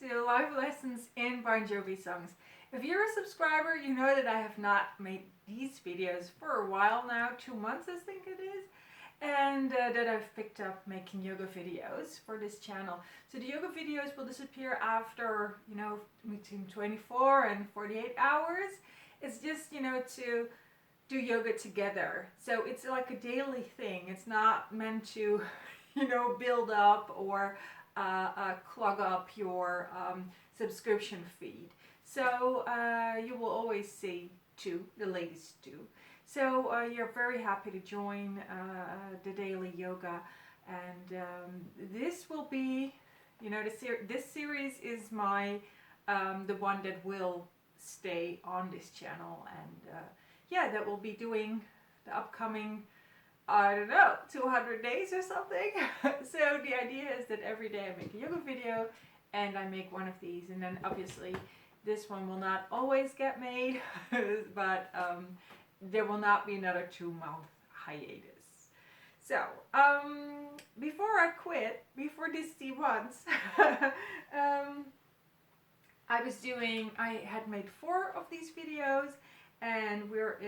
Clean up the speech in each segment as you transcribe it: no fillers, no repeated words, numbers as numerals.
to live lessons in Bon Jovi songs. If you're a subscriber, you know that I have not made these videos for a while now, 2 months I think it is, and that I've picked up making yoga videos for this channel. So the yoga videos will disappear after, between 24 and 48 hours. It's just, to do yoga together. So it's like a daily thing. It's not meant to, build up or clog up your subscription feed. So you will always see the ladies do. So you're very happy to join the daily yoga, and this will be, this series is my the one that will stay on this channel, and that will be doing the upcoming, I don't know, 200 days or something. So the idea is that every day I make a yoga video and I make one of these, and then obviously this one will not always get made, but there will not be another 2-month hiatus. So before I quit, before this 2 months, I had made 4 of these videos, and we're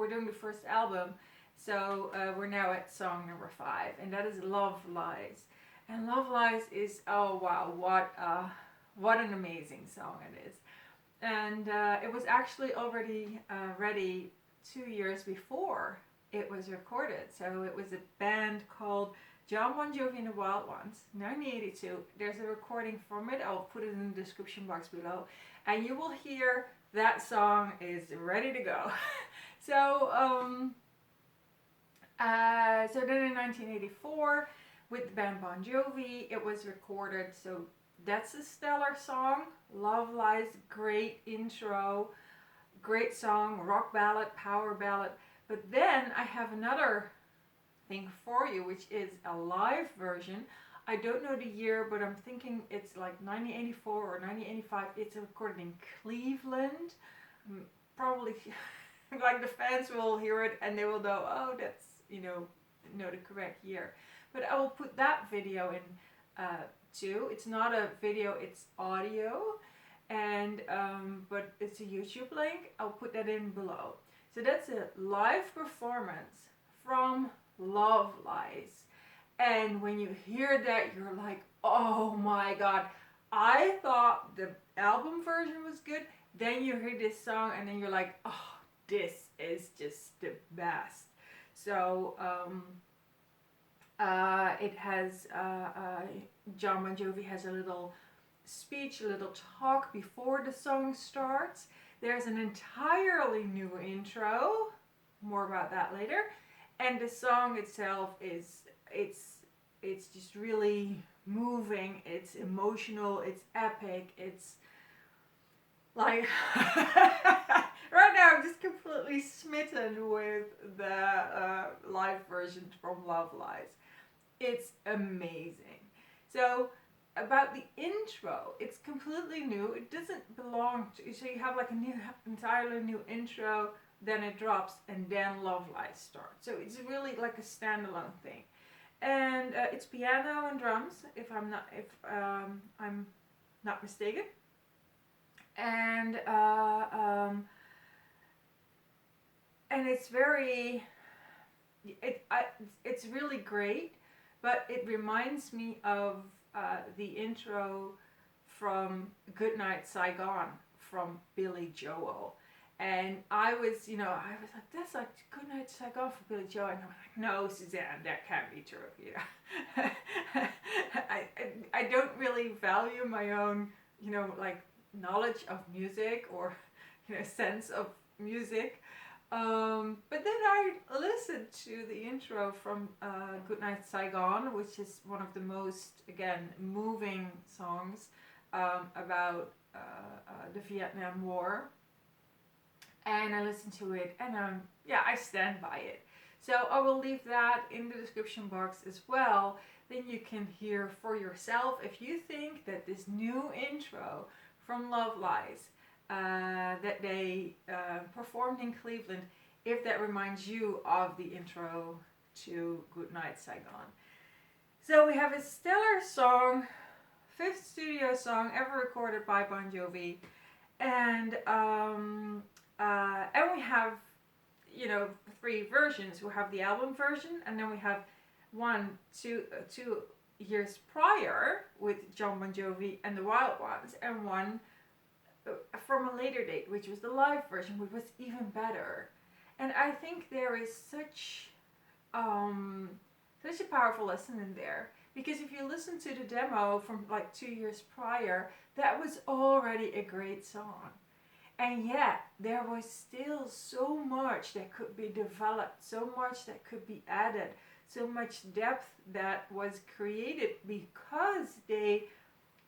doing the first album, so we're now at song number 5, and that is Love Lies. And Love Lies is, oh wow, what an amazing song it is. And it was actually already ready 2 years before it was recorded. So it was a band called Bon Jovi and the Wild Ones, 1982. There's a recording from it. I'll put it in the description box below, and you will hear that song is ready to go. So then in 1984, with the band Bon Jovi, it was recorded. So that's a stellar song. Love Lies, great intro, great song, rock ballad, power ballad. But then I have another thing for you, which is a live version. I don't know the year, but I'm thinking it's like 1984 or 1985. It's recorded in Cleveland. Probably like the fans will hear it and they will know, oh, that's, the correct year. But I will put that video in too. It's not a video, it's audio, and but it's a YouTube link. I'll put that in below. So that's a live performance from Love Lies. And when you hear that, you're like, oh my god, I thought the album version was good. Then you hear this song and then you're like, oh, this is just the best. So it has Bon Jovi has a little speech, a little talk before the song starts. There's an entirely new intro. More about that later. And the song itself is it's just really moving. It's emotional. It's epic. It's like right now I'm just completely smitten with the live version from Love Lies. It's amazing. So about the intro, it's completely new. It doesn't belong to, so you have like a entirely new intro, then it drops, and then Love Lies starts. So it's really like a standalone thing. And it's piano and drums, if I'm not mistaken. And it's very, it's really great, but it reminds me of the intro from Goodnight, Saigon from Billy Joel. And I was like, that's like Goodnight, Saigon for Billy Joel. And I'm like, no, Suzanne, that can't be true. I don't really value my own, like knowledge of music or, sense of music. But then I listened to the intro from Goodnight, Saigon, which is one of the most, again, moving songs about the Vietnam War. And I listened to it, and I stand by it. So I will leave that in the description box as well. Then you can hear for yourself if you think that this new intro from Love Lies that they performed in Cleveland, if that reminds you of the intro to Goodnight, Saigon. So we have a stellar song 5th studio song ever recorded by Bon Jovi, and we have, you know, 3 versions. We have the album version, and then we have 2 years prior with John Bon Jovi and the Wild Ones, and one from a later date, which was the live version, which was even better. And I think there is such a powerful lesson in there, because if you listen to the demo from like 2 years prior, that was already a great song. And yet there was still so much that could be developed, so much that could be added, so much depth that was created because they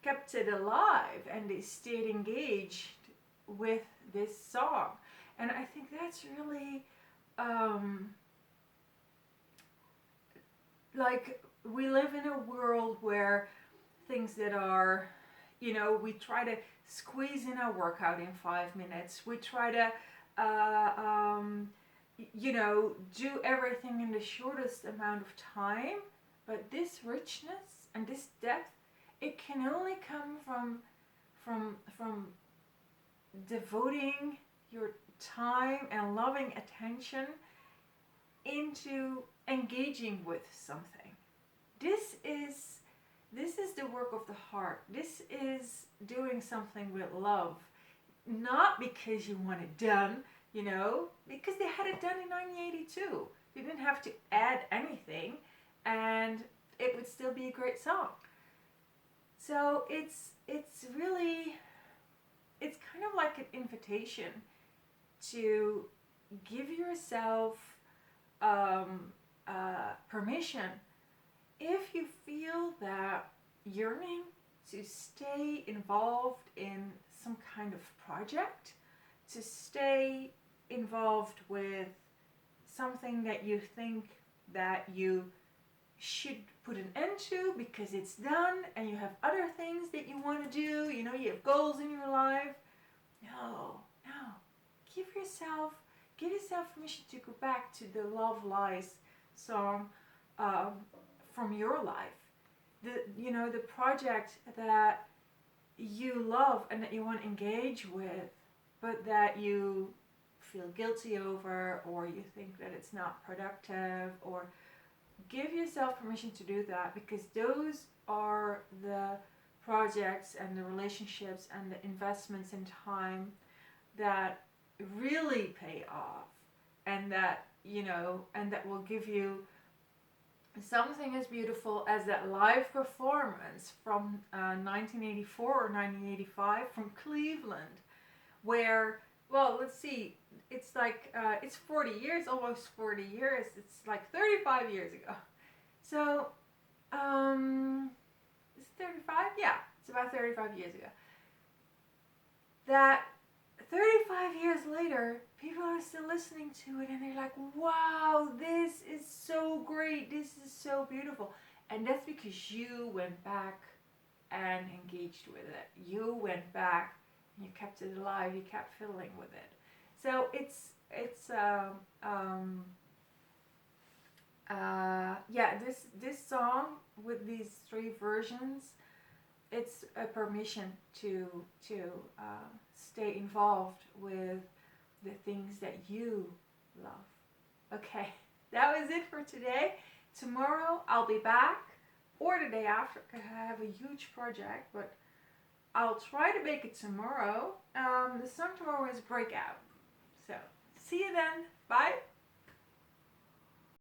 kept it alive and they stayed engaged with this song. And I think that's really like, we live in a world where things that are, you know, we try to squeeze in a workout in 5 minutes. We try to you know, do everything in the shortest amount of time. But this richness and this depth, it can only come from devoting your time and loving attention into engaging with something. This is the work of the heart. This is doing something with love, not because you want it done, you know, because they had it done in 1982. You didn't have to add anything, and it would still be a great song. So it's really, it's kind of like an invitation to give yourself permission, if you feel that yearning to stay involved in some kind of project, to stay involved with something that you think that you should put an end to because it's done and you have other things that you want to do, you know, you have goals in your life. No. Give yourself permission to go back to the Love Lies song from your life. The project that you love and that you want to engage with, but that you feel guilty over, or you think that it's not productive, or give yourself permission to do that, because those are the projects and the relationships and the investments in time that really pay off, and that, you know, and that will give you something as beautiful as that live performance from 1984 or 1985 from Cleveland, where, well, let's see, it's like, it's 40 years, almost 40 years, it's like 35 years ago. So, is it 35? Yeah, it's about 35 years ago. That 35 years later, people are still listening to it and they're like, wow, this is so great, this is so beautiful. And that's because you went back and engaged with it. You went back and you kept it alive, you kept fiddling with it. So this song with these 3 versions, it's a permission to stay involved with the things that you love. Okay, that was it for today. Tomorrow I'll be back, or the day after, because I have a huge project, but I'll try to make it tomorrow. The song tomorrow is Breakout. So, see you then. Bye.